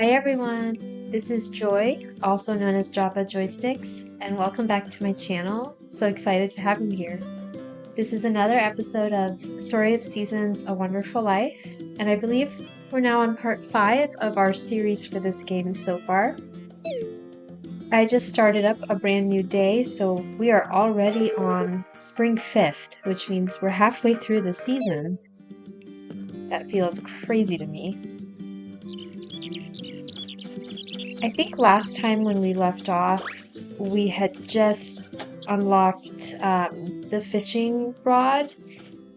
Hi everyone, this is Joy, also known as Java Joysticks, and welcome back to my channel. So excited to have you here. This is another episode of Story of Seasons: A Wonderful Life, and I believe we're now on part 5 of our series for this game so far. I just started up a brand new day, so we are already on Spring 5th, which means we're halfway through the season. That feels crazy to me. I think last time when we left off, we had just unlocked the fishing rod,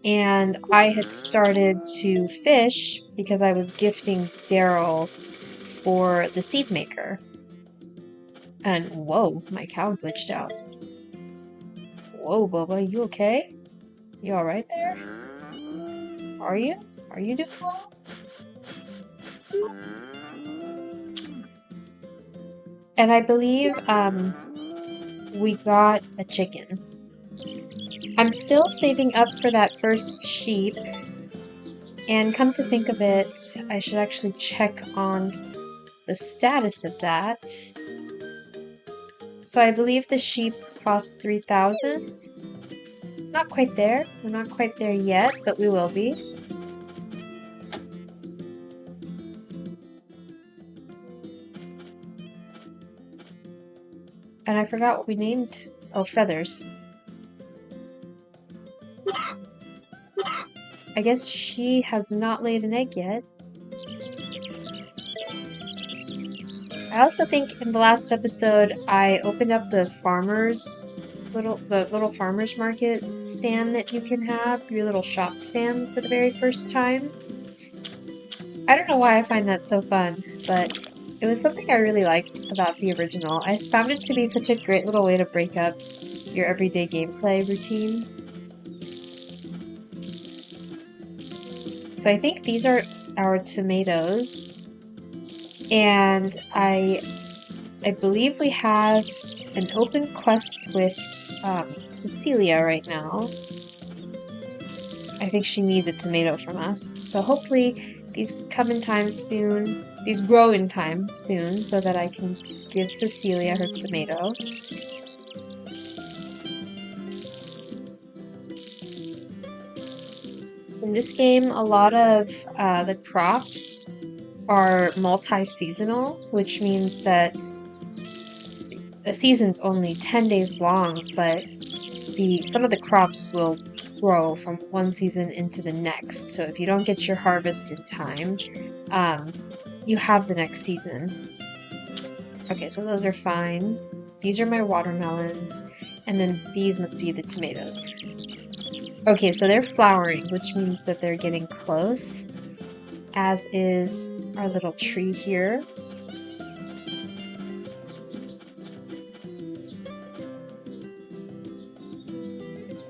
and I had started to fish because I was gifting Daryl for the seed maker. And whoa, my cow glitched out. Whoa, Bubba, you okay? You alright there? Are you? Are you doing well? And I believe we got a chicken. I'm still saving up for that first sheep, and come to think of it, I should actually check on the status of that. So I believe the sheep cost 3,000. Not quite there. We're not quite there yet, but we will be. And I forgot what we named. Oh, Feathers. I guess she has not laid an egg yet. I also think in the last episode I opened up the little farmers market stand that you can have, your little shop stand for the very first time. I don't know why I find that so fun, but it was something I really liked about the original. I found it to be such a great little way to break up your everyday gameplay routine. But I think these are our tomatoes, and I believe we have an open quest with Cecilia right now. I think she needs a tomato from us, so hopefully these come in time soon. These grow in time soon, so that I can give Cecilia her tomato. In this game, a lot of the crops are multi-seasonal, which means that the season's only 10 days long, but some of the crops will grow from one season into the next. So if you don't get your harvest in time, you have the next season. Okay, so those are fine. These are my watermelons, and then these must be the tomatoes. Okay, so they're flowering, which means that they're getting close, as is our little tree here.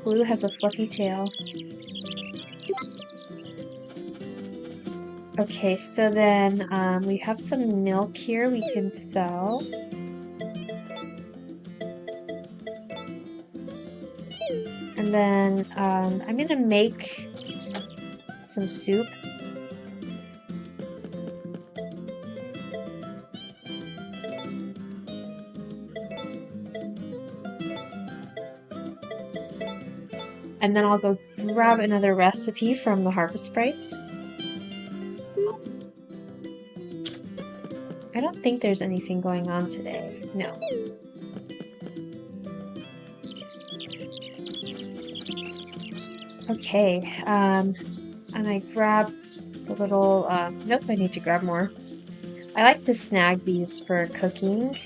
Blue has a fluffy tail. Okay, so then we have some milk here we can sell. And then I'm gonna make some soup. And then I'll go grab another recipe from the Harvest Sprites. I don't think there's anything going on today. No. Okay, and I grab the little, nope, I need to grab more. I like to snag these for cooking.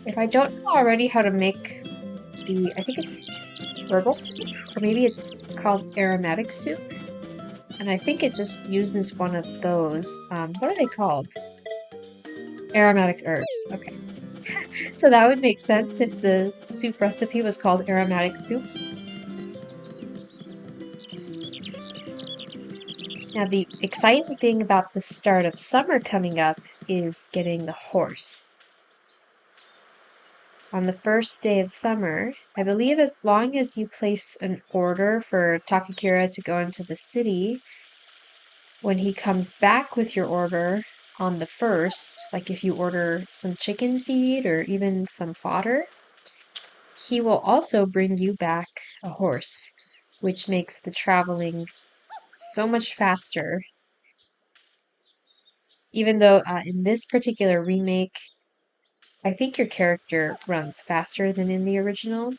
If I don't know already how to make I think it's herbal soup, or maybe it's called aromatic soup, and I think it just uses one of those. What are they called? Aromatic herbs. Okay. So that would make sense if the soup recipe was called aromatic soup. Now, the exciting thing about the start of summer coming up is getting the horse. On the first day of summer, I believe as long as you place an order for Takakura to go into the city, when he comes back with your order, on the first, like if you order some chicken feed or even some fodder, he will also bring you back a horse, which makes the traveling so much faster. Even though in this particular remake, I think your character runs faster than in the original.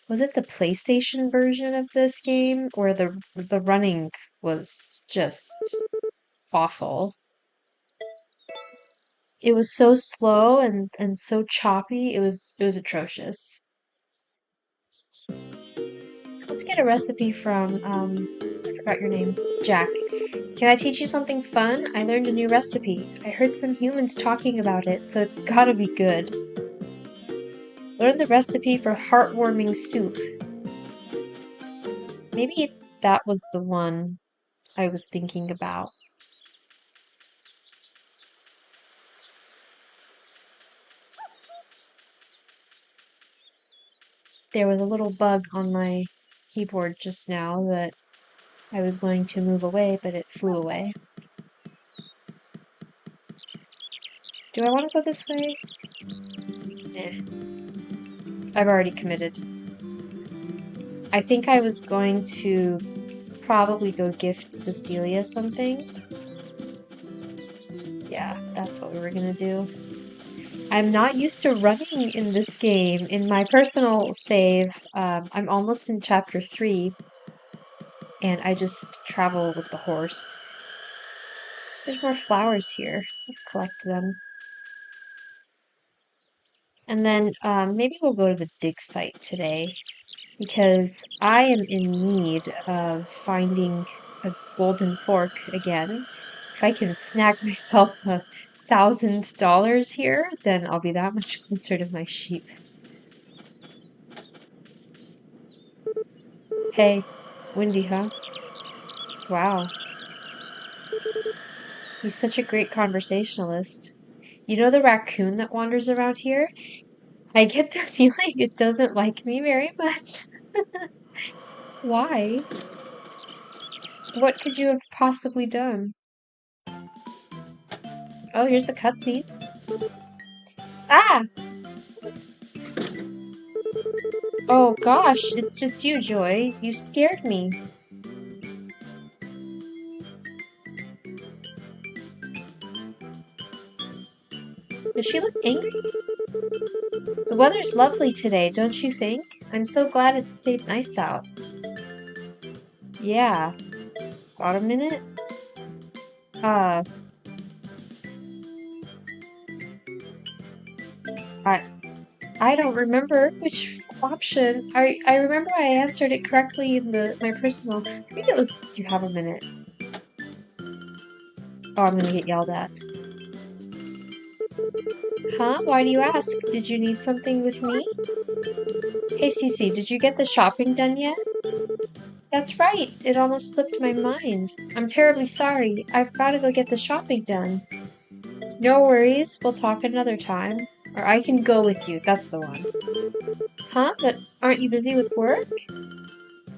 Was it the PlayStation version of this game where the running was just awful? It was so slow and so choppy. It was atrocious. Let's get a recipe from I forgot your name. Jack. Can I teach you something fun? I learned a new recipe. I heard some humans talking about it, so it's gotta be good. Learn the recipe for heartwarming soup. Maybe that was the one I was thinking about. There was a little bug on my keyboard just now that I was going to move away, but it flew away. Do I want to go this way? Eh, I've already committed. I think I was going to probably go gift Cecilia something. Yeah, that's what we were gonna do. I'm not used to running in this game. In my personal save, I'm almost in chapter 3, and I just travel with the horse. There's more flowers here. Let's collect them. And then maybe we'll go to the dig site today because I am in need of finding a golden fork again. If I can snag myself $1,000 here, then I'll be that much closer to my sheep. Hey, windy, huh? Wow, he's such a great conversationalist. You know the raccoon that wanders around here? I get the feeling it doesn't like me very much. Why? What could you have possibly done? Oh, here's a cutscene. Ah! Oh gosh, it's just you, Joy. You scared me. Does she look angry? The weather's lovely today, don't you think? I'm so glad it stayed nice out. Yeah. Got a minute? Uh, I I don't remember which option. I remember I answered it correctly in my personal. I think it was you have a minute. Oh, I'm gonna get yelled at. Huh? Why do you ask? Did you need something with me? Hey, Cece, did you get the shopping done yet? That's right. It almost slipped my mind. I'm terribly sorry. I've got to go get the shopping done. No worries. We'll talk another time. Or I can go with you. That's the one. Huh? But aren't you busy with work?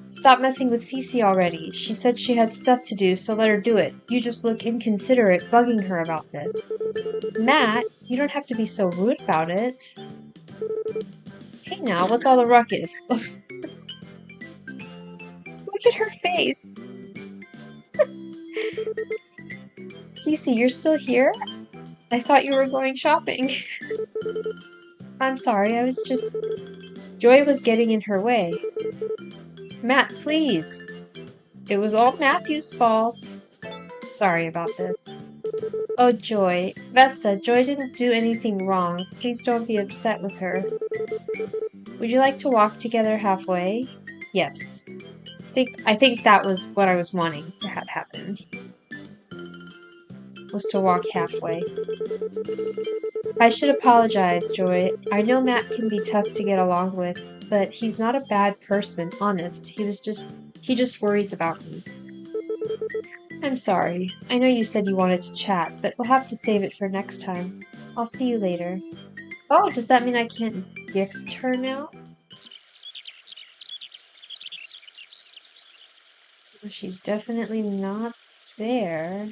Stop messing with Cece already. She said she had stuff to do, so let her do it. You just look inconsiderate bugging her about this. Matt, you don't have to be so rude about it. Hey now, what's all the ruckus? Look at her face. Cece, you're still here? I thought you were going shopping. I'm sorry, I was just... Joy was getting in her way. Matt, please. It was all Matthew's fault. Sorry about this. Oh, Joy. Vesta, Joy didn't do anything wrong. Please don't be upset with her. Would you like to walk together halfway? Yes. I think that was what I was wanting to have happen. Was to walk halfway. I should apologize, Joy. I know Matt can be tough to get along with, but he's not a bad person, honest. He just worries about me. I'm sorry. I know you said you wanted to chat, but we'll have to save it for next time. I'll see you later. Oh, does that mean I can't gift her now? She's definitely not there.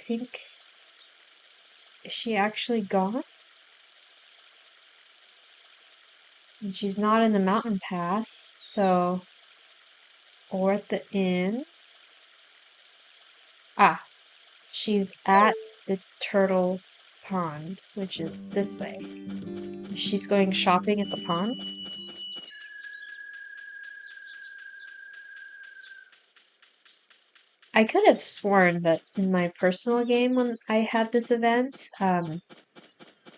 think... Is she actually gone? And she's not in the mountain pass, so... Or at the inn. Ah, she's at the turtle pond, which is this way. She's going shopping at the pond. I could have sworn that in my personal game when I had this event,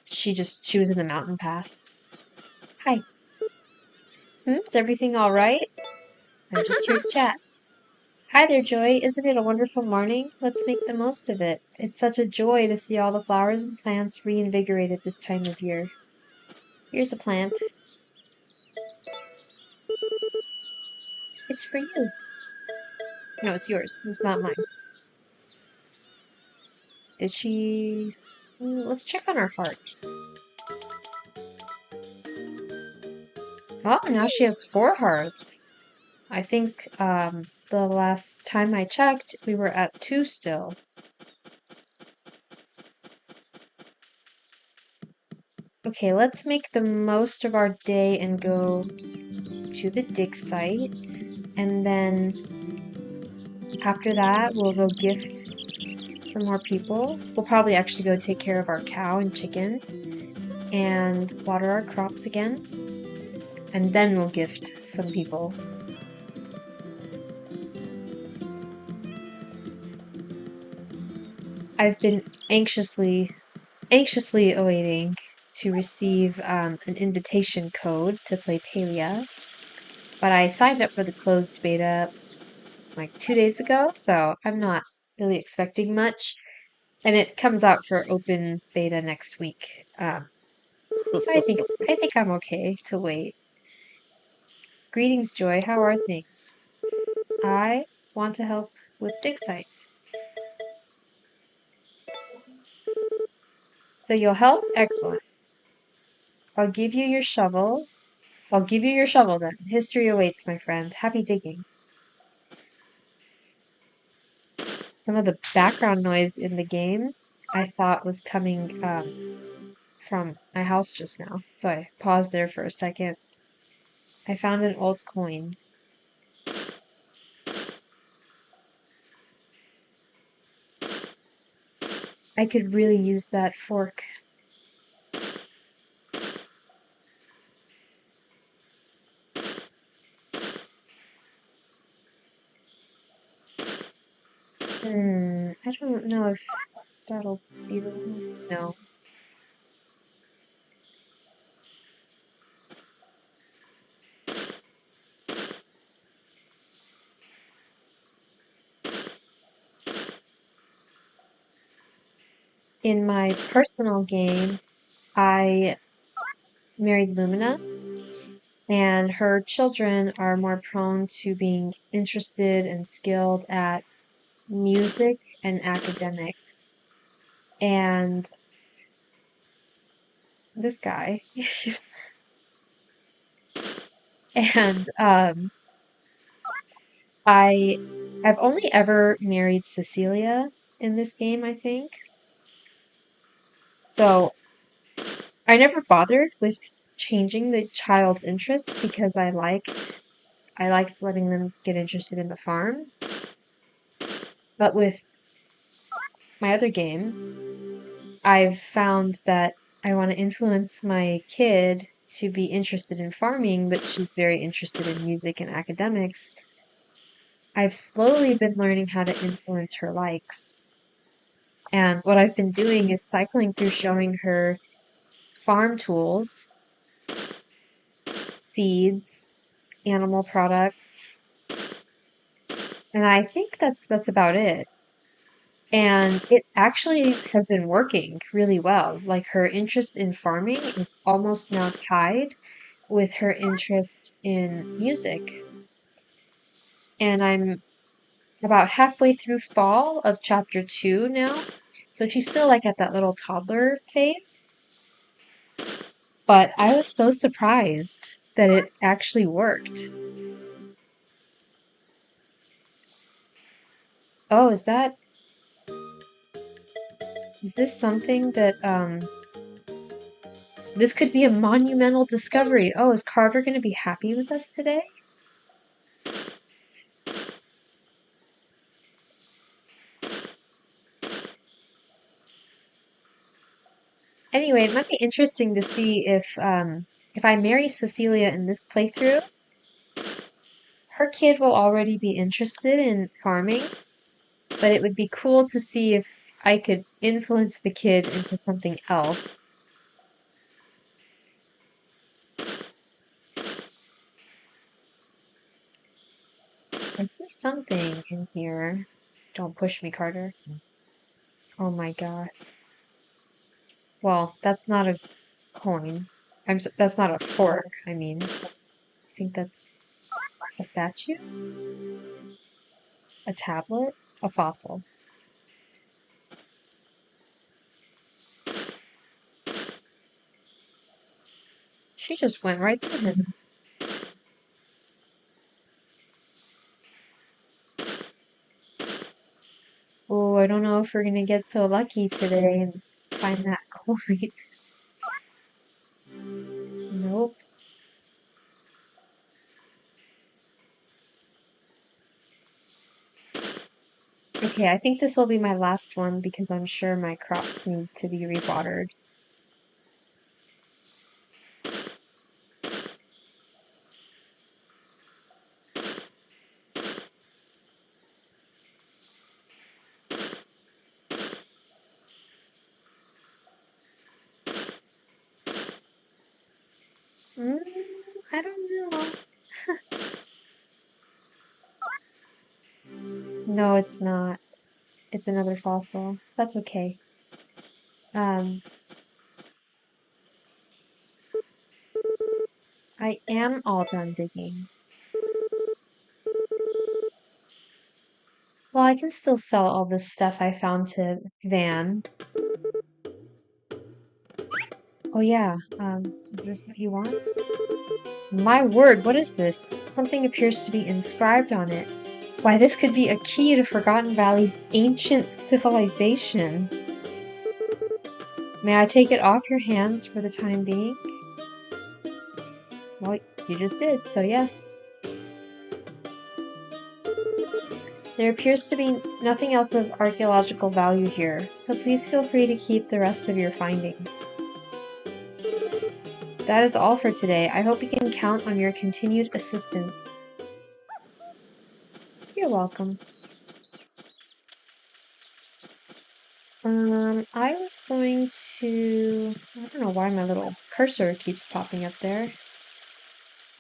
she was in the mountain pass. Hi. Is everything all right? I'm just here to chat. Hi there, Joy. Isn't it a wonderful morning? Let's make the most of it. It's such a joy to see all the flowers and plants reinvigorated this time of year. Here's a plant. It's for you. No, it's yours. It's not mine. Did she... Let's check on her heart. Oh, now she has 4 hearts. I think the last time I checked, we were at 2 still. Okay, let's make the most of our day and go to the dig site. And then after that, we'll go gift some more people. We'll probably actually go take care of our cow and chicken and water our crops again. And then we'll gift some people. I've been anxiously awaiting to receive an invitation code to play Palia, but I signed up for the closed beta like 2 days ago, so I'm not really expecting much, and it comes out for open beta next week. So I think I'm okay to wait. Greetings, Joy. How are things? I want to help with DigSite. So you'll help? Excellent. I'll give you your shovel. I'll give you your shovel then. History awaits, my friend. Happy digging. Some of the background noise in the game I thought was coming from my house just now. So I paused there for a second. I found an old coin. I could really use that fork. I don't know if that'll be the one. No. In my personal game, I married Lumina, and her children are more prone to being interested and skilled at music and academics. And this guy, and I've only ever married Cecilia in this game, I think. So I never bothered with changing the child's interests because I liked letting them get interested in the farm. But with my other game, I've found that I want to influence my kid to be interested in farming, but she's very interested in music and academics. I've slowly been learning how to influence her likes. And what I've been doing is cycling through showing her farm tools, seeds, animal products, and I think that's about it. And it actually has been working really well. Like her interest in farming is almost now tied with her interest in music. And I'm about halfway through fall of chapter 2 now. So she's still like at that little toddler phase. But I was so surprised that it actually worked. Oh, is that... Is this something that, this could be a monumental discovery. Oh, is Carter gonna be happy with us today? Anyway, it might be interesting to see if I marry Cecilia in this playthrough, her kid will already be interested in farming, but it would be cool to see if I could influence the kid into something else. I see something in here. Don't push me, Carter. Oh my god. Well, that's not a coin. That's not a fork, I mean. I think that's a statue? A tablet? A fossil. She just went right through him. Oh, I don't know if we're gonna get so lucky today and find that coin. Nope. Okay, I think this will be my last one because I'm sure my crops need to be rewatered. Mm, I don't know. No, it's not. It's another fossil. That's okay. Um, I am all done digging. Well, I can still sell all this stuff I found to Van. Oh yeah, is this what you want? My word, what is this? Something appears to be inscribed on it. Why, this could be a key to Forgotten Valley's ancient civilization. May I take it off your hands for the time being? Well, you just did, so yes. There appears to be nothing else of archaeological value here, so please feel free to keep the rest of your findings. That is all for today. I hope you can count on your continued assistance. You're welcome. I was going to... I don't know why my little cursor keeps popping up there.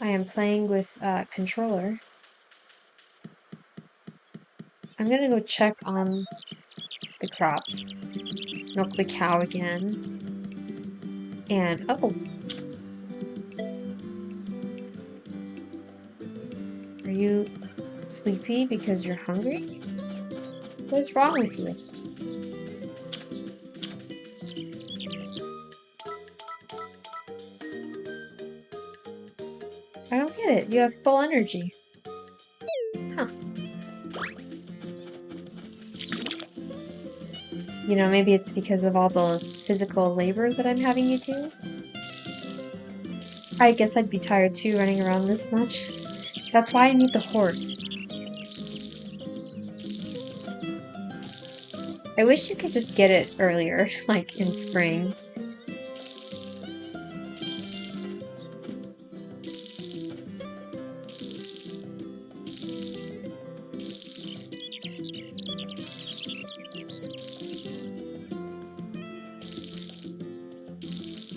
I am playing with controller. I'm gonna go check on the crops. Milk the cow again. And, oh! Are you sleepy because you're hungry? What is wrong with you? I don't get it. You have full energy. Huh. You know, maybe it's because of all the physical labor that I'm having you do. I guess I'd be tired too running around this much. That's why I need the horse. I wish you could just get it earlier, like in spring.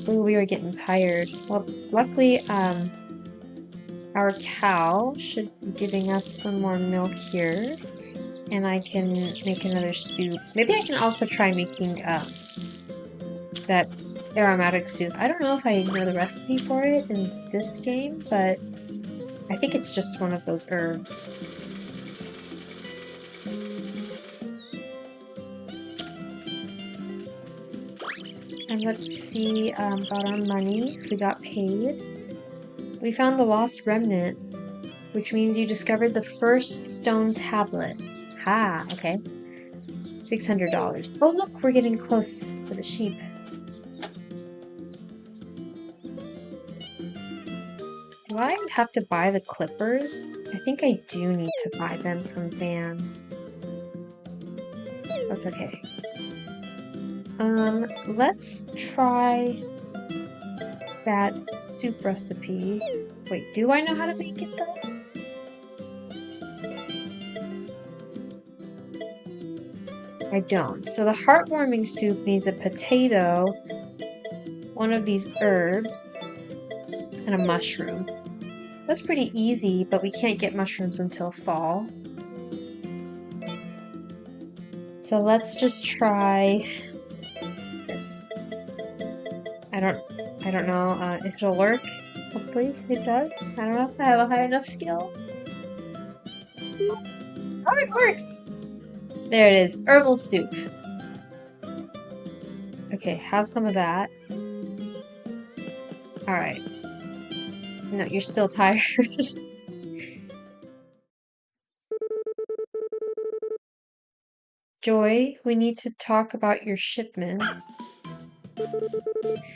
Ooh, we were getting tired. Well, luckily, our cow should be giving us some more milk here. And I can make another soup. Maybe I can also try making that aromatic soup. I don't know if I know the recipe for it in this game, but I think it's just one of those herbs. And let's see about our money, if we got paid. We found the lost remnant, which means you discovered the first stone tablet. Ha, okay. $600. Oh, look, we're getting close to the sheep. Do I have to buy the clippers? I think I do need to buy them from Van. That's okay. Let's try that soup recipe. Wait, do I know how to make it though? I don't. So the heartwarming soup needs a potato, one of these herbs, and a mushroom. That's pretty easy, but we can't get mushrooms until fall. So let's just try this. I don't know if it'll work. Hopefully it does. I don't know if I have a high enough skill. Oh, it worked! There it is, herbal soup. Okay, have some of that. Alright. No, you're still tired. Joy, we need to talk about your shipments.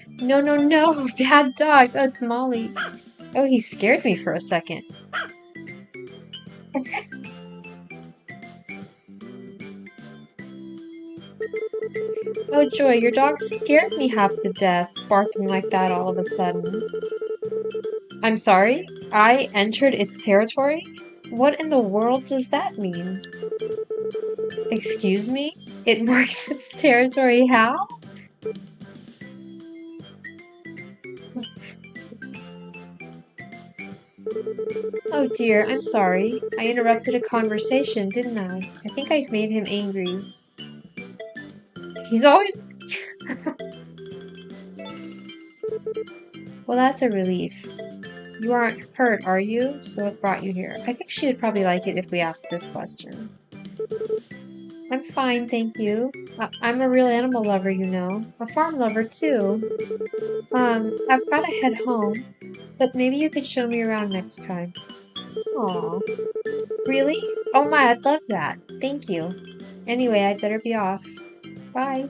No, no, no! Bad dog! Oh, it's Molly. Oh, he scared me for a second. Oh, Joy, your dog scared me half to death, barking like that all of a sudden. I'm sorry? I entered its territory? What in the world does that mean? Excuse me? It marks its territory how? Oh dear, I'm sorry. I interrupted a conversation, didn't I? I think I've made him angry. He's always... Well, that's a relief. You aren't hurt, are you? So what brought you here? I think she would probably like it if we asked this question. I'm fine, thank you. I'm a real animal lover, you know. A farm lover, too. I've gotta head home, but maybe you could show me around next time. Aw. Really? Oh my, I'd love that. Thank you. Anyway, I'd better be off. Bye.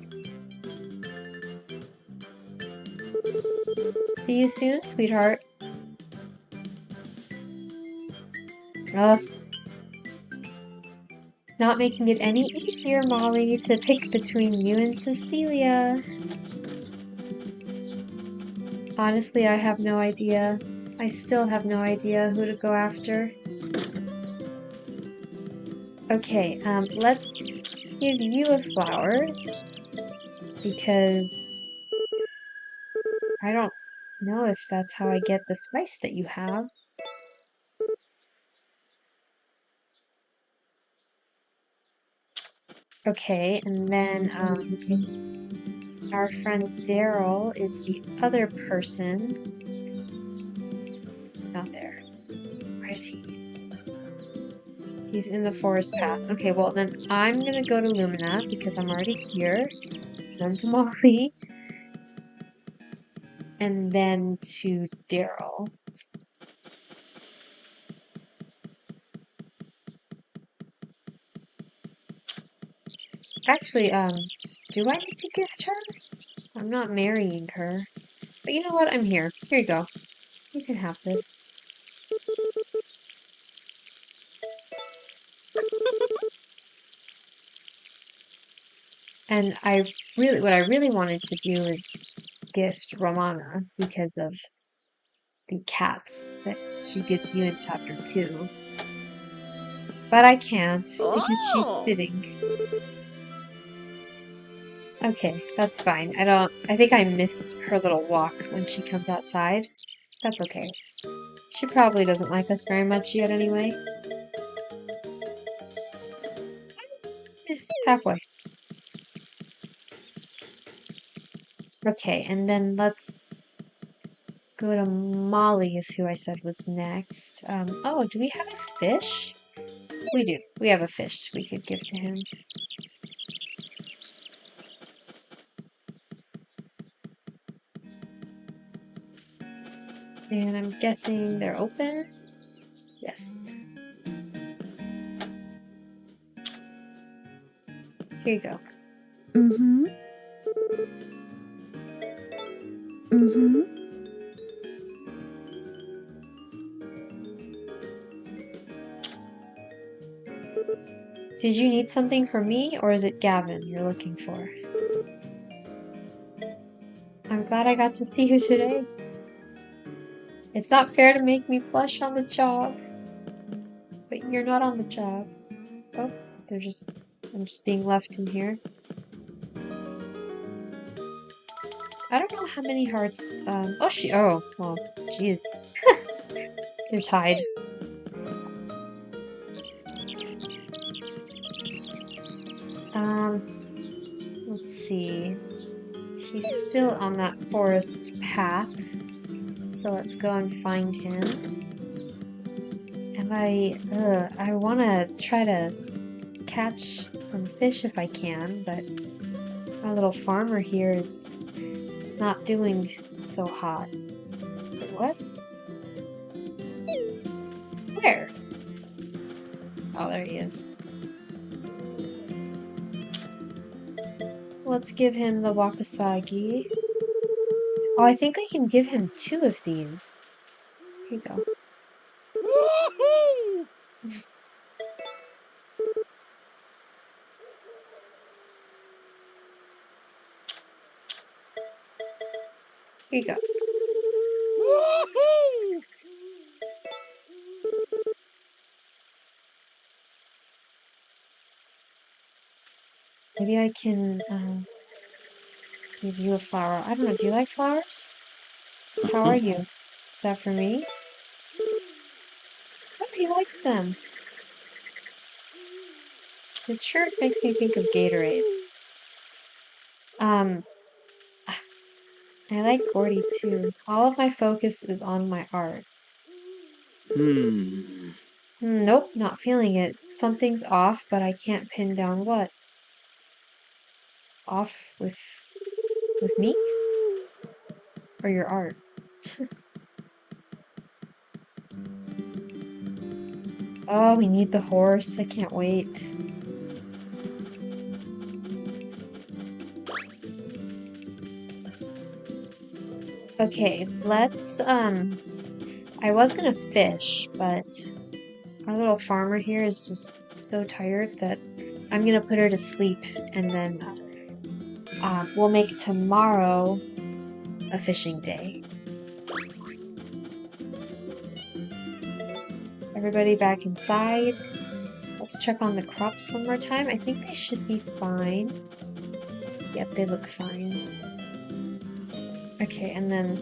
See you soon, sweetheart. Ugh. Not making it any easier, Molly, to pick between you and Cecilia. Honestly, I have no idea. I still have no idea who to go after. Okay, let's give you a flower because I don't know if that's how I get the spice that you have. Okay, and then our friend Daryl is the other person. He's not there. Where is he? He's in the forest path. Okay, well then I'm gonna go to Lumina because I'm already here. Then to Molly. And then to Daryl. Actually, do I need to gift her? I'm not marrying her. But you know what? I'm here. Here you go. You can have this. And what I really wanted to do is gift Romana because of the cats that she gives you in chapter 2. But I can't because she's sitting. Okay, that's fine. I think I missed her little walk when she comes outside. That's okay. She probably doesn't like us very much yet anyway. Halfway. Okay, and then let's go to Molly is who I said was next. Oh, do we have a fish? We do. We have a fish we could give to him. And I'm guessing they're open? Yes. Here you go. Mm-hmm. Mm-hmm. Did you need something from me, or is it Gavin you're looking for? I'm glad I got to see you today. It's not fair to make me blush on the job. But you're not on the job. Oh, I'm just being left in here. I don't know how many hearts, oh, well, jeez. They're tied. Let's see. He's still on that forest path. So let's go and find him. And I wanna try to catch some fish if I can, but my little farmer here is not doing so hot. Wait, what? Where? Oh, there he is. Let's give him the Wakasagi. Oh, I think I can give him 2 of these. Here you go. Woohoo! Here you go. Woohoo! Maybe I can give you a flower. I don't know, do you like flowers? How are you? Is that for me? Oh, he likes them. His shirt makes me think of Gatorade. I like Gordy too. All of my focus is on my art. Nope, not feeling it. Something's off, but I can't pin down what. Off with me? Or your art? Oh, we need the horse. I can't wait. Okay, let's, I was gonna fish, but our little farmer here is just so tired that I'm gonna put her to sleep, and then, we'll make tomorrow a fishing day. Everybody back inside. Let's check on the crops one more time. I think they should be fine. Yep, they look fine. Okay, and then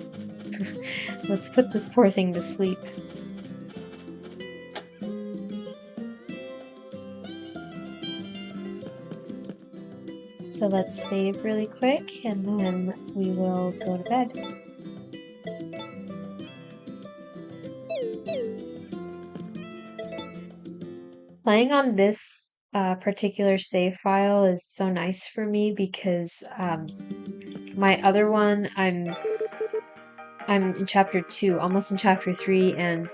let's put this poor thing to sleep. So let's save really quick, and then we will go to bed. Playing on this particular save file is so nice for me because my other one, I'm in chapter 2, almost in chapter 3, and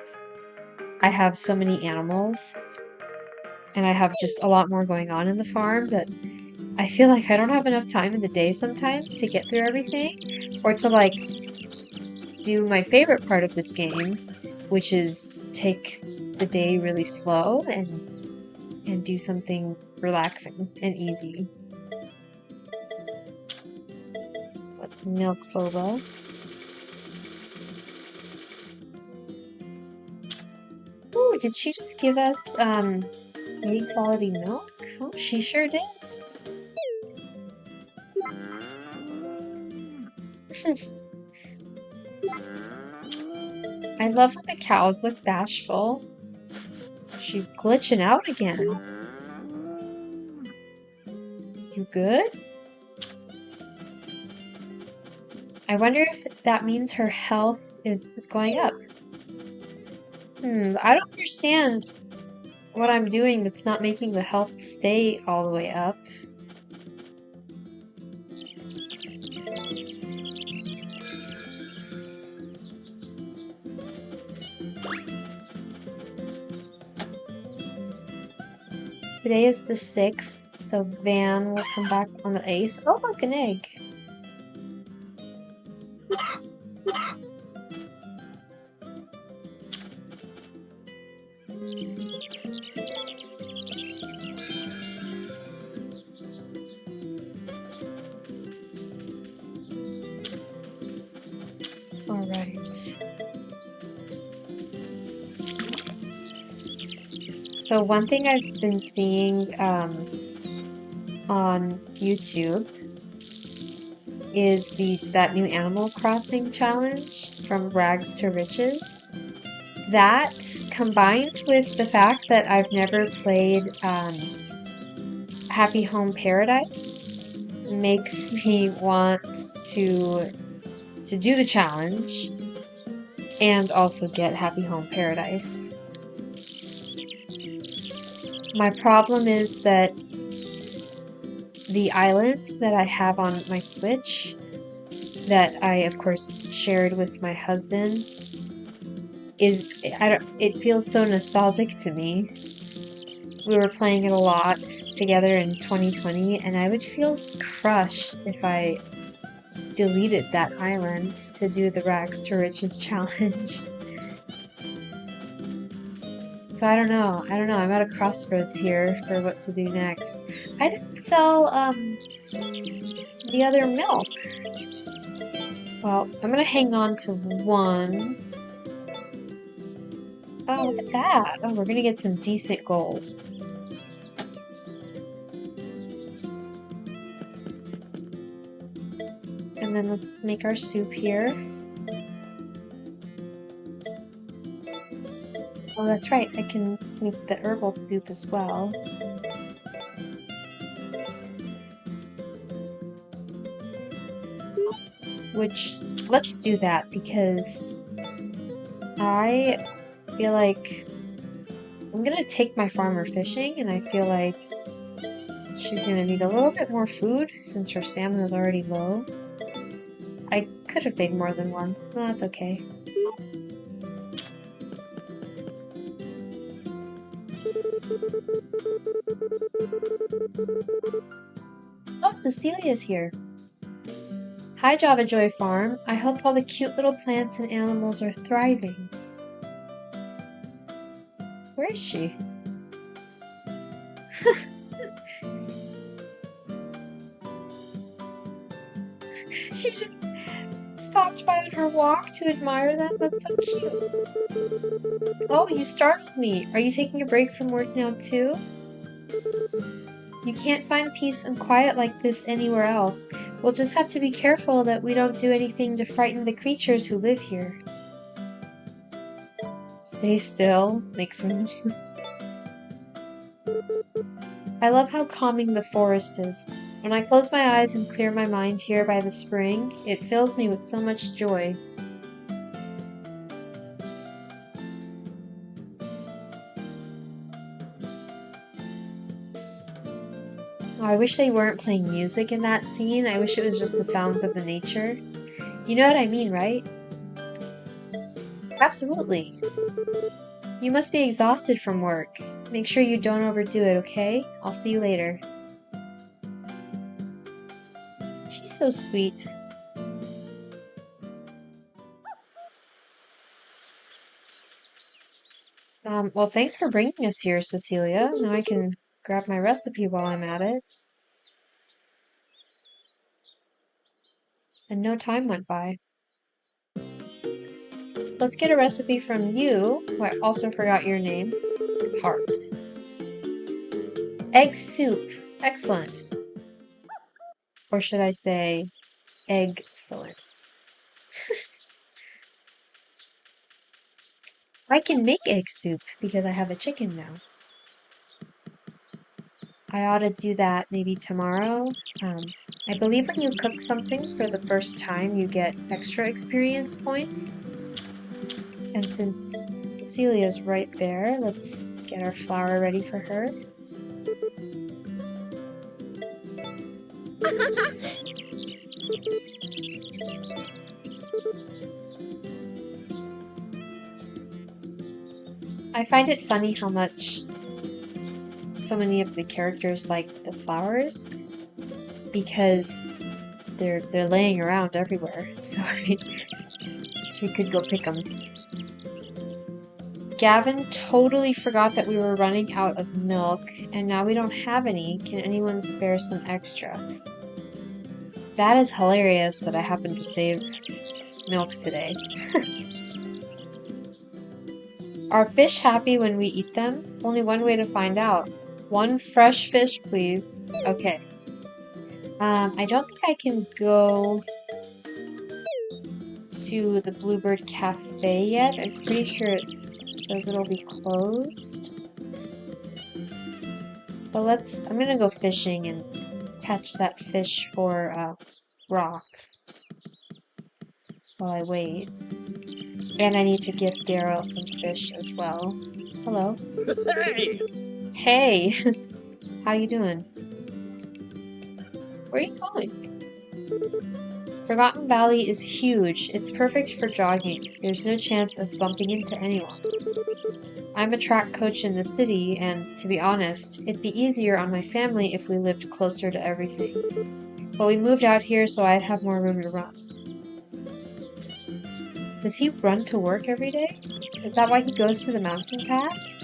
I have so many animals, and I have just a lot more going on in the farm that I feel like I don't have enough time in the day sometimes to get through everything, or to like do my favorite part of this game, which is take the day really slow and do something relaxing and easy. Let's milk Boba. Ooh, did she just give us good quality milk? Oh, she sure did. I love when the cows look bashful. She's glitching out again. You good? I wonder if that means her health is going up. I don't understand what I'm doing that's not making the health stay all the way up. Today is the 6th, So Van will come back on the 8th. Oh, look, an egg. All right. So one thing I've been seeing on YouTube is that new Animal Crossing challenge from Rags to Riches. That, combined with the fact that I've never played Happy Home Paradise, makes me want to do the challenge and also get Happy Home Paradise. My problem is that the island that I have on my Switch, that I of course shared with my husband, it feels so nostalgic to me. We were playing it a lot together in 2020, and I would feel crushed if I deleted that island to do the Rags to Riches challenge. So I don't know. I'm at a crossroads here for what to do next. I didn't sell the other milk. Well, I'm gonna hang on to one. Oh, look at that. Oh, we're gonna get some decent gold. And then let's make our soup here. Oh, that's right. I can make the herbal soup as well. Which, let's do that because I feel like I'm gonna take my farmer fishing, and I feel like she's gonna need a little bit more food since her stamina is already low. I could have made more than one. No, that's okay. Oh, Cecilia's here. Hi, Java Joy Farm. I hope all the cute little plants and animals are thriving. Where is she? She just stopped by on her walk to admire them. That's so cute. Oh, you startled me. Are you taking a break from work now too? You can't find peace and quiet like this anywhere else. We'll just have to be careful that we don't do anything to frighten the creatures who live here. Stay still. Make some noise. I love how calming the forest is. When I close my eyes and clear my mind here by the spring, it fills me with so much joy. Oh, I wish they weren't playing music in that scene. I wish it was just the sounds of the nature. You know what I mean, right? Absolutely. You must be exhausted from work. Make sure you don't overdo it, okay? I'll see you later. She's so sweet. Well, thanks for bringing us here, Cecilia. Now I can grab my recipe while I'm at it. And no time went by. Let's get a recipe from you, who I also forgot your name. Heart. Egg soup. Excellent. Or should I say, egg-cellent. I can make egg soup because I have a chicken now. I ought to do that maybe tomorrow. I believe when you cook something for the first time, you get extra experience points. And since Cecilia's right there, let's get our flour ready for her. I find it funny how much so many of the characters like the flowers because they're laying around everywhere. So I mean, she could go pick them. Gavin totally forgot that we were running out of milk, and now we don't have any. Can anyone spare some extra? That is hilarious that I happened to save milk today. Are fish happy when we eat them? Only one way to find out. One fresh fish, please. Okay. I don't think I can go to the Bluebird Cafe yet. I'm pretty sure it says it'll be closed. But I'm gonna go fishing and catch that fish for Rock while I wait. And I need to give Daryl some fish as well. Hello. Hey! Hey! How you doing? Where are you going? Forgotten Valley is huge. It's perfect for jogging. There's no chance of bumping into anyone. I'm a track coach in the city, and to be honest, it'd be easier on my family if we lived closer to everything. But we moved out here so I'd have more room to run. Does he run to work every day? Is that why he goes to the mountain pass?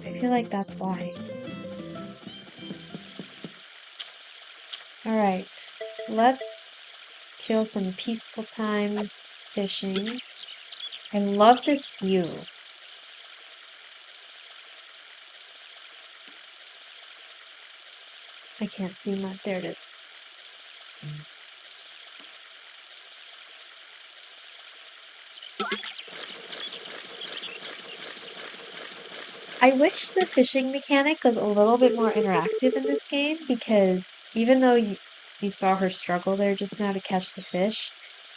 I feel like that's why. Alright, let's kill some peaceful time fishing. I love this view. I can't see much. There it is. I wish the fishing mechanic was a little bit more interactive in this game because even though you saw her struggle there just now to catch the fish,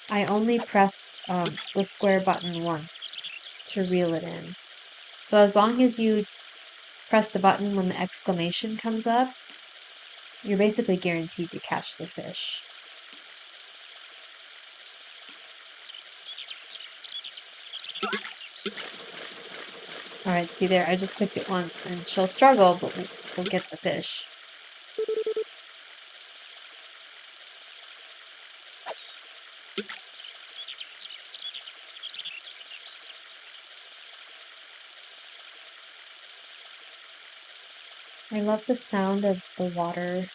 I only pressed the square button once to reel it in. So as long as you press the button when the exclamation comes up, you're basically guaranteed to catch the fish. Alright, see there, I just clicked it once and she'll struggle, but we'll get the fish. I love the sound of the water.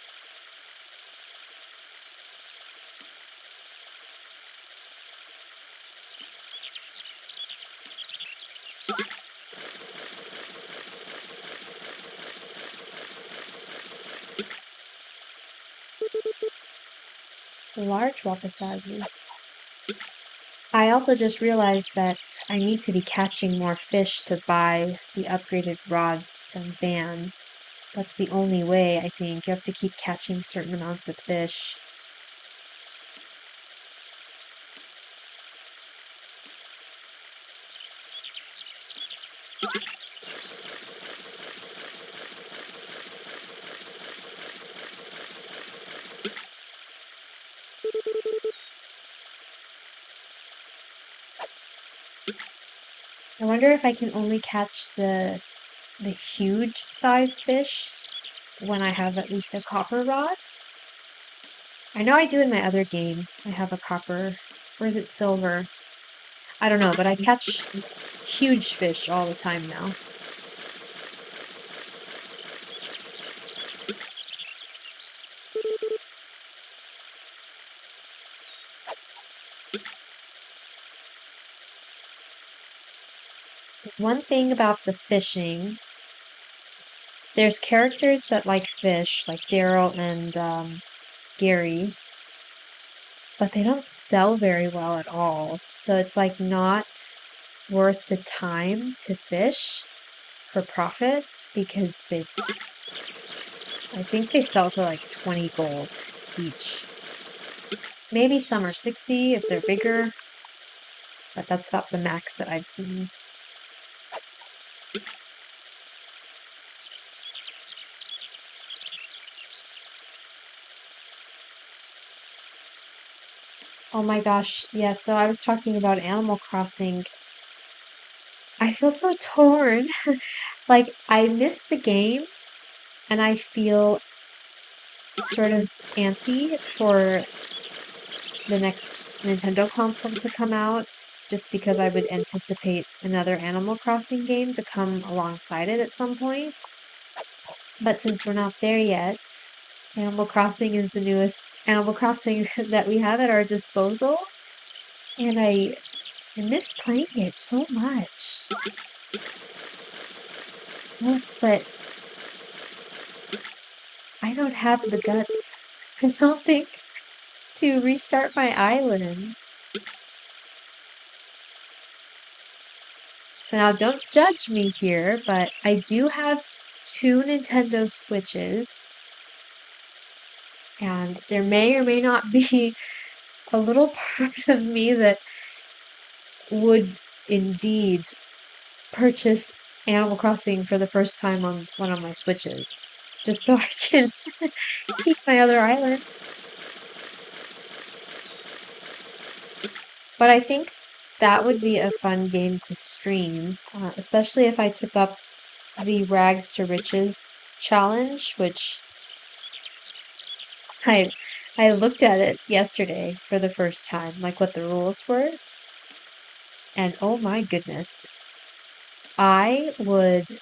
Large wapasabi. I also just realized that I need to be catching more fish to buy the upgraded rods from Van. That's the only way, I think. You have to keep catching certain amounts of fish. I wonder if I can only catch the huge size fish when I have at least a copper rod. I know I do in my other game. I have a copper, or is it silver? I don't know, but I catch huge fish all the time now. One thing about the fishing, there's characters that like fish, like Daryl and Gary, but they don't sell very well at all. So it's like not worth the time to fish for profit because I think they sell for like 20 gold each. Maybe some are 60 if they're bigger, but that's about the max that I've seen. Oh my gosh, yeah, so I was talking about Animal Crossing. I feel so torn. Like, I miss the game, and I feel sort of antsy for the next Nintendo console to come out, just because I would anticipate another Animal Crossing game to come alongside it at some point. But since we're not there yet, Animal Crossing is the newest Animal Crossing that we have at our disposal, and I miss playing it so much. Ugh, but I don't have the guts, I don't think, to restart my island. So now don't judge me here, but I do have two Nintendo Switches, and there may or may not be a little part of me that would indeed purchase Animal Crossing for the first time on one of my Switches, just so I can keep my other island. But I think that would be a fun game to stream, especially if I took up the Rags to Riches challenge, which I I looked at it yesterday for the first time, like what the rules were, and oh my goodness, I would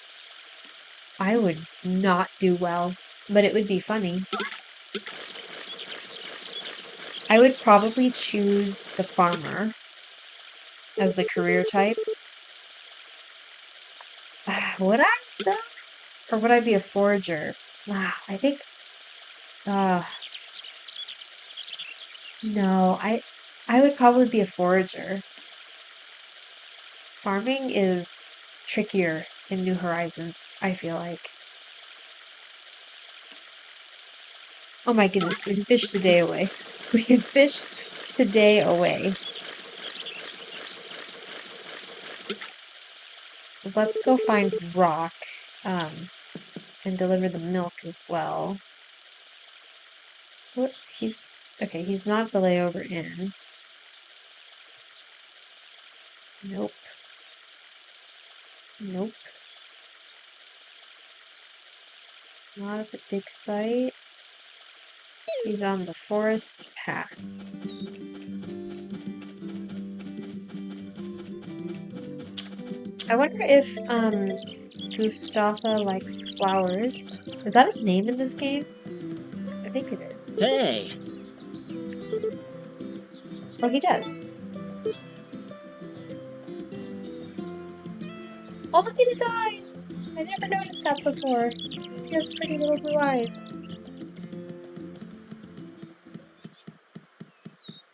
I would not do well, but it would be funny. I would probably choose the farmer as the career type. Would I though? Or would I be a forager? I think uh no, I would probably be a forager. Farming is trickier in New Horizons, I feel like. Oh my goodness, we fished the day away. We had fished today away. Let's go find Rock, and deliver the milk as well. What? Okay, he's not the layover in. Nope. Nope. Not at the dig site. He's on the forest path. I wonder if, Gustafa likes flowers. Is that his name in this game? I think it is. Hey! Oh, he does. Oh, look at his eyes! I never noticed that before. He has pretty little blue eyes.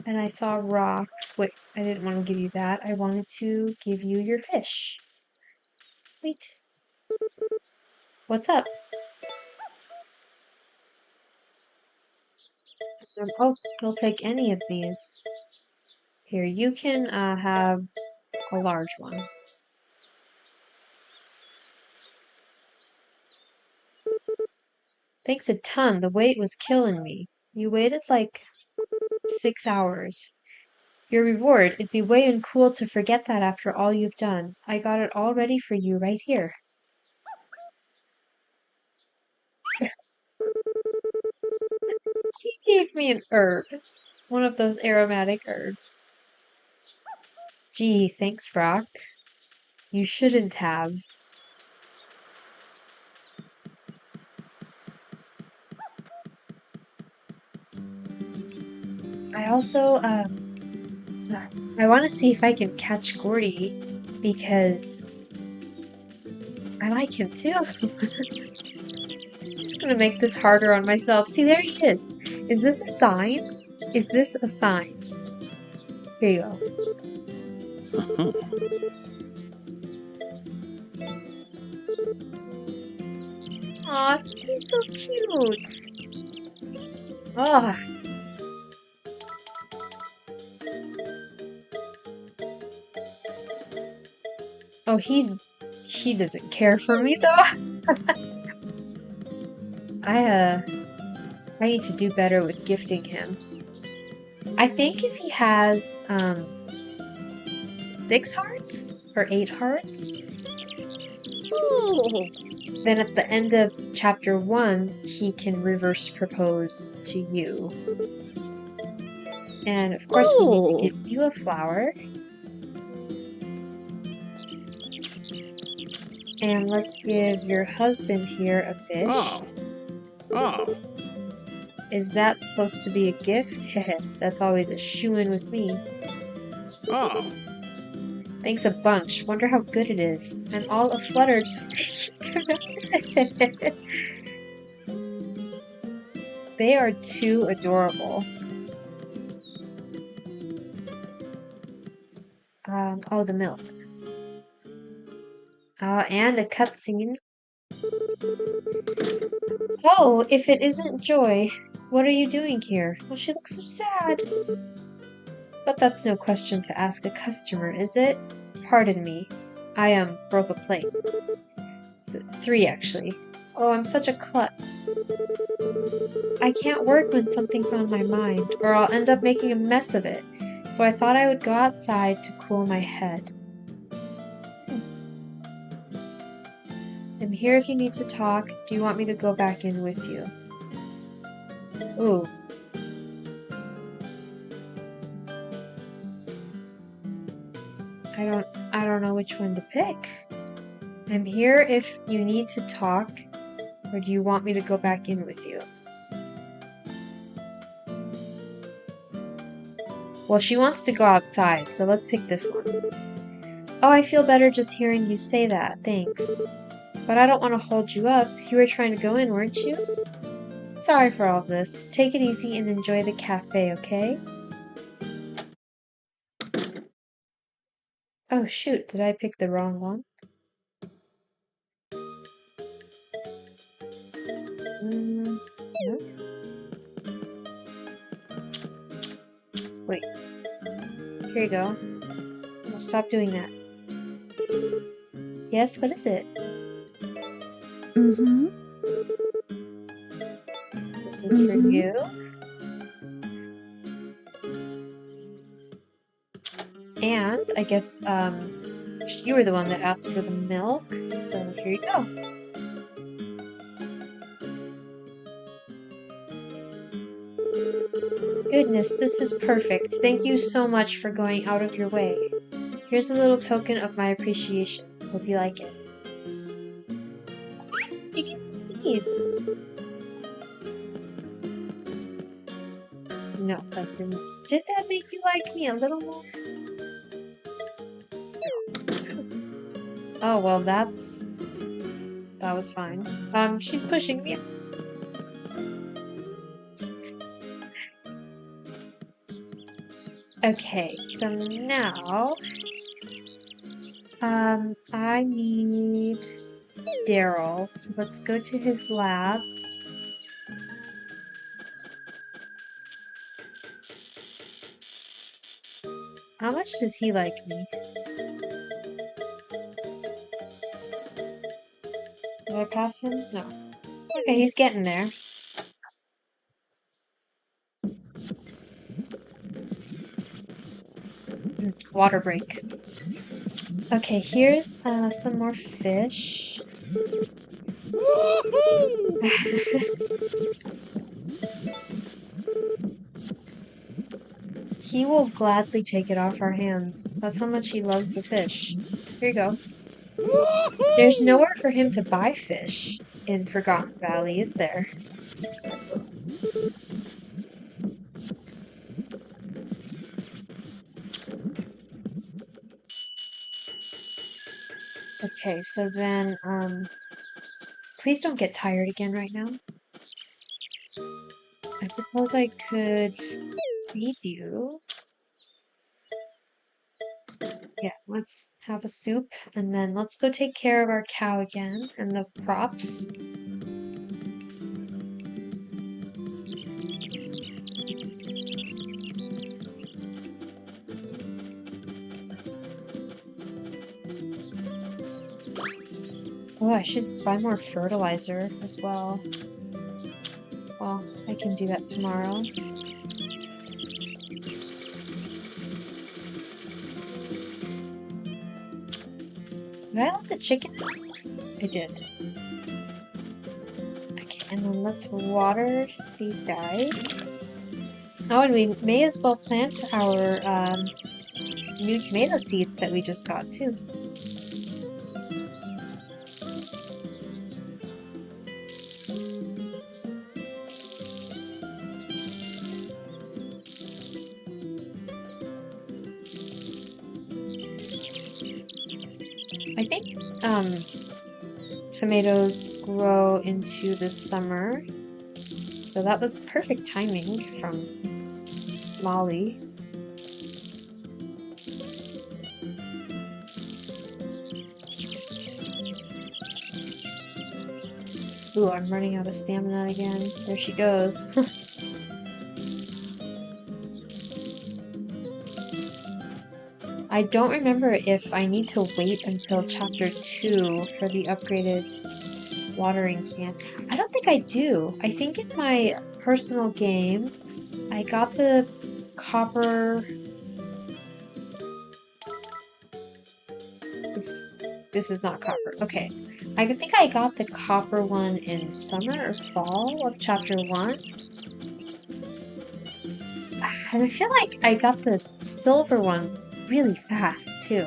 And I saw Rock. Wait, I didn't want to give you that. I wanted to give you your fish. Wait. What's up? Oh, he'll take any of these. Here, you can have a large one. Thanks a ton. The wait was killing me. You waited like 6 hours. Your reward, it'd be way uncool to forget that after all you've done. I got it all ready for you right here. He gave me an herb. One of those aromatic herbs. Gee, thanks, Rock. You shouldn't have. I also, I want to see if I can catch Gordy, because I like him too. I'm just gonna make this harder on myself. See, there he is. Is this a sign? Is this a sign? Here you go. Uh-huh. Aw, he's so cute. Ah. Oh, he doesn't care for me though. I need to do better with gifting him. I think if he has 6 hearts or 8 hearts, Oh. Then at the end of chapter 1, he can reverse propose to you. And of course, we need to give you a flower. And let's give your husband here a fish. Oh. Oh. Is that supposed to be a gift? That's always a shoo-in with me. Oh. Thanks a bunch. Wonder how good it is. I'm all aflutter just They are too adorable. Oh, the milk. And a cutscene. Oh, if it isn't Joy, what are you doing here? Well, she looks so sad. But that's no question to ask a customer, is it? Pardon me. I broke a plate. 3, actually. Oh, I'm such a klutz. I can't work when something's on my mind, or I'll end up making a mess of it. So I thought I would go outside to cool my head. I'm here if you need to talk. Do you want me to go back in with you? Ooh. I don't know which one to pick. I'm here if you need to talk, or do you want me to go back in with you? Well, she wants to go outside, so let's pick this one. Oh, I feel better just hearing you say that, thanks. But I don't want to hold you up. You were trying to go in, weren't you? Sorry for all this. Take it easy and enjoy the cafe, okay? Oh shoot, did I pick the wrong one? No? Wait. Here you go. Oh, stop doing that. Yes, what is it? Mm-hmm. This is for you. And I guess you were the one that asked for the milk, so here you go. Goodness, this is perfect. Thank you so much for going out of your way. Here's a little token of my appreciation. Hope you like it. You gave me seeds. No, that didn't. Did that make you like me a little more? Oh, well, that was fine. She's pushing me. Okay, so now, I need Daryl, so let's go to his lab. How much does he like me? Did I pass him? No. Okay, he's getting there. Water break. Okay, here's some more fish. He will gladly take it off our hands. That's how much he loves the fish. Here you go. There's nowhere for him to buy fish in Forgotten Valley, is there? Okay, so then, please don't get tired again right now. I suppose I could feed you. Yeah, let's have a soup, and then let's go take care of our cow again, and the crops. Oh, I should buy more fertilizer as well. Well, I can do that tomorrow. Did I let the chicken? I did. Okay, and then let's water these guys. Oh, and we may as well plant our new tomato seeds that we just got too. I think tomatoes grow into the summer, so that was perfect timing from Molly. Ooh, I'm running out of stamina again. There she goes. I don't remember if I need to wait until chapter 2 for the upgraded watering can. I don't think I do. I think in my personal game, I got the copper... This is not copper. Okay. I think I got the copper one in summer or fall of chapter 1. And I feel like I got the silver one really fast too.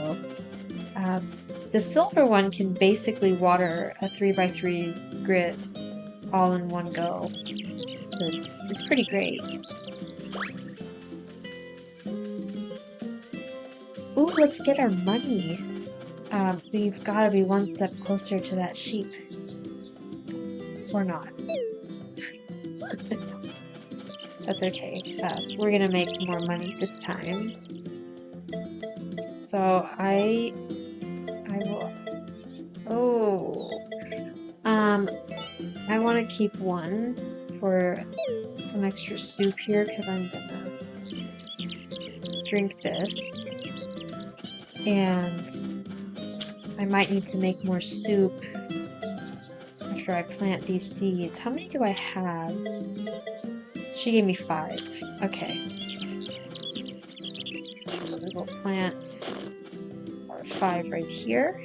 The silver one can basically water a 3x3 grid all in one go. So it's pretty great. Ooh, let's get our money. We've got to be one step closer to that sheep. Or not. That's okay. We're gonna make more money this time. So I will... Oh. I want to keep one for some extra soup here because I'm gonna drink this. And I might need to make more soup after I plant these seeds. How many do I have? She gave me 5. Okay. So we will plant our 5 right here.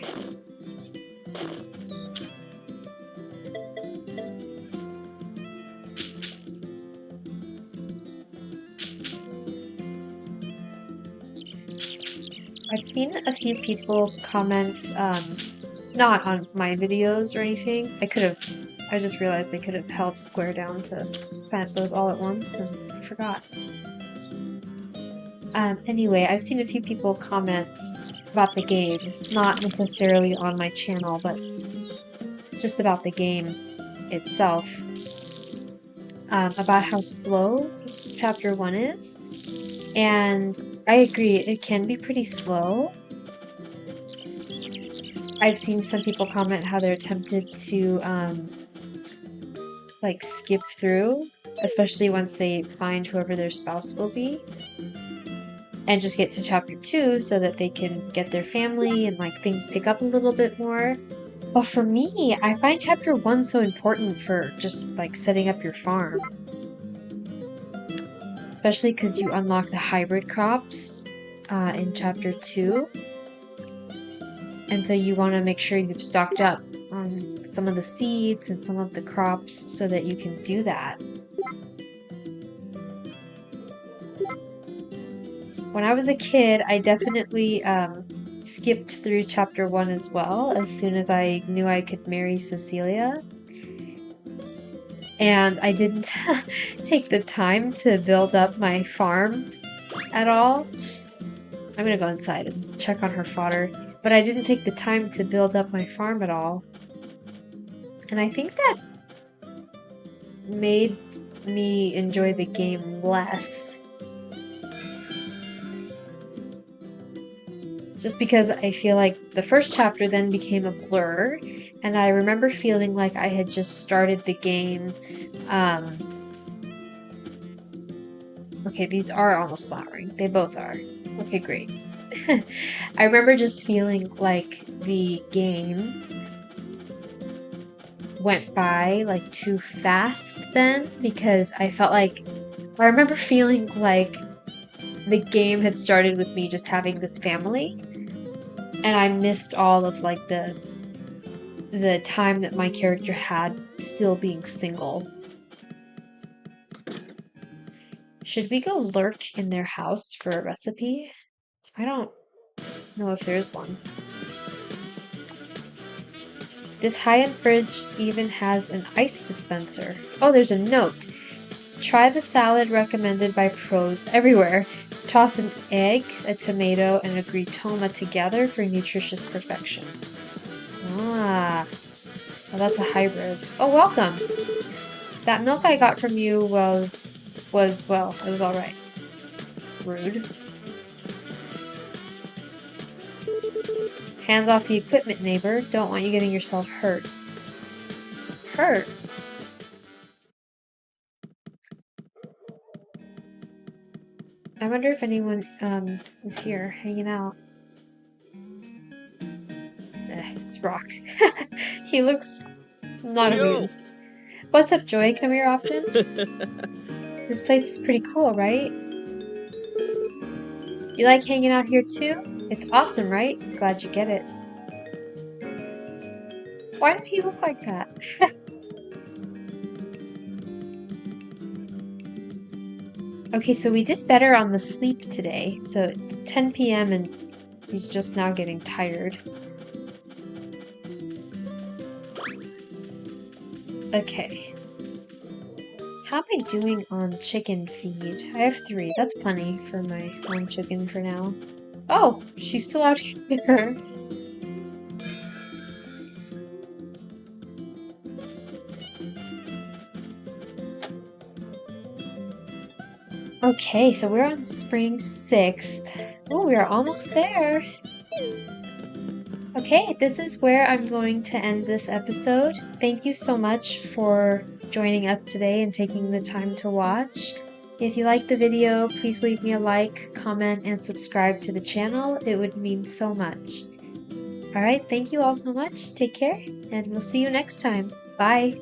I've seen a few people comment, not on my videos or anything. I just realized they could have held square down to plant those all at once and I forgot. Anyway, I've seen a few people comment about the game, not necessarily on my channel, but just about the game itself. About how slow chapter 1 is. And I agree, it can be pretty slow. I've seen some people comment how they're tempted to like skip through, especially once they find whoever their spouse will be, and just get to chapter 2 so that they can get their family and like things pick up a little bit more. But for me, I find chapter 1 so important for just like setting up your farm. Especially because you unlock the hybrid crops in chapter 2. And so you want to make sure you've stocked up on some of the seeds and some of the crops so that you can do that. When I was a kid, I definitely skipped through chapter 1 as well, as soon as I knew I could marry Cecilia. And I didn't take the time to build up my farm at all. I'm gonna go inside and check on her fodder. But I didn't take the time to build up my farm at all. And I think that made me enjoy the game less. Just because I feel like the first chapter then became a blur, and I remember feeling like I had just started the game. Okay, these are almost flowering. They both are. Okay, great. I remember just feeling like the game went by like too fast then, because I felt like I remember feeling like the game had started with me just having this family, and I missed all of like the the time that my character had still being single. Should we go lurk in their house for a recipe? I don't know if there's one. This high-end fridge even has an ice dispenser. Oh, there's a note. Try the salad recommended by pros everywhere. Toss an egg, a tomato, and a gritoma together for nutritious perfection. Ah, well, that's a hybrid. Oh, welcome. That milk I got from you was well, it was alright. Rude. Hands off the equipment, neighbor. Don't want you getting yourself hurt. Hurt? I wonder if anyone is here hanging out. It's Rock. He looks not Yo. amused. What's up, Joy? Come here often? This place is pretty cool, right? You like hanging out here too? It's awesome, right? Glad you get it. Why did he look like that? Okay, so we did better on the sleep today. So it's 10 p.m. and he's just now getting tired. Okay. How am I doing on chicken feed? I have 3. That's plenty for my own chicken for now. Oh, she's still out here. Okay, so we're on spring 6th. Oh, we are almost there. Okay, this is where I'm going to end this episode. Thank you so much for joining us today and taking the time to watch. If you liked the video, please leave me a like, comment, and subscribe to the channel. It would mean so much. Alright, thank you all so much. Take care, and we'll see you next time. Bye!